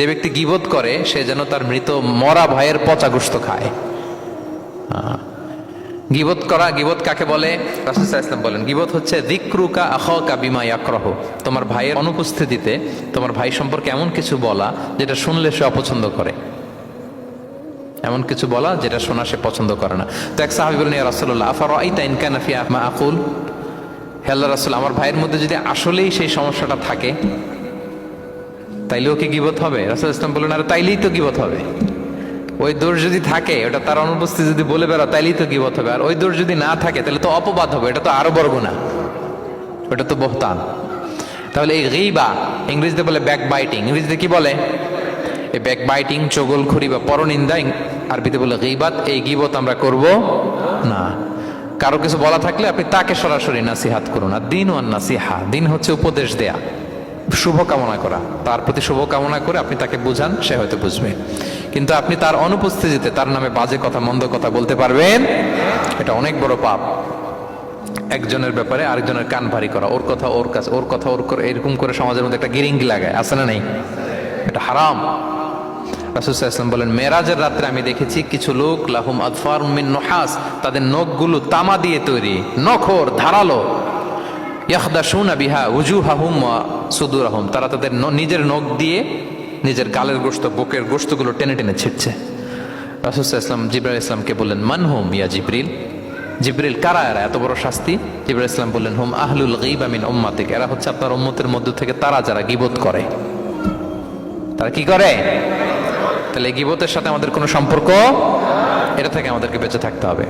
যে ব্যক্তি গীবত করে সে যেন তার মৃত মরা ভাইয়ের পচা গোশত খায়। গীবত করা, গীবত কাকে বলে? রাসূল সাল্লাল্লাহু আলাইহি ওয়াসাল্লাম বলেন গীবত হচ্ছে যিকরুকা আখাকা বিমা ইয়াকরাহু, তোমার ভাইয়ের অনুপস্থিতিতে তোমার ভাই সম্পর্কে এমন কিছু বলা যেটা শুনলে সে অপছন্দ করে, এমন কিছু বলা যেটা শোনা সে পছন্দ করে না। তো এক সাহাবী বলেন, ইয়া রাসূলুল্লাহ আফারাআইতা ইন কানা ফি মা আকুল, হে আল্লাহর রাসূল, আমার ভাইয়ের মধ্যে যদি আসলেই সেই সমস্যাটা থাকে তাইলেও কি গীবত হবে? রাসূল সাল্লাল্লাহু আলাইহি ওয়াসাল্লাম বললেন, আরে তাইলেই তো গীবত হবে। ওই দোষ যদি থাকে, ওটা তার অনুপস্থিতি যদি বলে বেড়া, তাইলেই তো গীবত হবে। আর ওই দোষ যদি না থাকে তাহলে তো অপবাদ হবে, এটা তো আরো বড় গুনাহ, ওটা তো বহতান। তাহলে এই গীবা ইংরেজিতে বলে ব্যাক বাইটিং। ইংরেজিতে কি বলে? এই ব্যাক বাইটিং, চগলখড়ি বা পরনিন্দা আরবিতে বলে গীবাত। এই গীবত আমরা করব না। কারো কিছু বলা থাকলে আপনি তাকে সরাসরি নাসিহাত করুন। আর দিন ওয়ান নাসিহা, দিন হচ্ছে উপদেশ দেয়া, শুভ কামনা করা, তার প্রতি শুভ কামনা করে আপনি তাকে বুঝান, সে হয়তো বুঝবে। কিন্তু আপনি তার অনুপস্থিতিতে তার নামে বাজে কথা, মন্দ কথা বলতে পারবেন? এটা অনেক বড় পাপ। একজনের ব্যাপারে আরেকজনের কান ভারী করা, ওর কথা ওর কাছে, ওর কথা ওর করে, এরকম করে সমাজের মধ্যে একটা গিরিঙ্গি লাগায়, আছে না নেই? এটা হারাম। রাসূল সাল্লাল্লাহু আলাইহি ওয়াসাল্লাম বলেন, মেরাজের রাত্রে আমি দেখেছি কিছু লোক লাহুম আদফার মিন নুহাস, তাদের নখগুলো তামা দিয়ে তৈরি, নখর ধারালো, ইয়াখদাশুনা বিহা উজুহাহুম ওয়া সুদুরহুম, তারা তাদের নিজের নখ দিয়ে নিজের গালের গোশত, বুকের গোশতগুলো টেনে টেনে ছিঁড়ছে। রাসূল সাল্লাল্লাহু আলাইহি ওয়াসাল্লাম জিবরাইল আলাইহিস সালামকে বললেন, মানহুম ইয়া জিবরিল, জিবরিল কারা এরা, এত বড় শাস্তি? জিবরাইল আলাইহিস সালাম বললেন, হুম আহলুল গীবা মিন উম্মাতিক, এরা হচ্ছে আপনার উম্মতের মধ্য থেকে তারা যারা গীবত করে। তারা কি করে? তাহলে গীবতের সাথে আমাদের কোনো সম্পর্ক, এটা থেকে আমাদেরকে বেঁচে থাকতে হবে।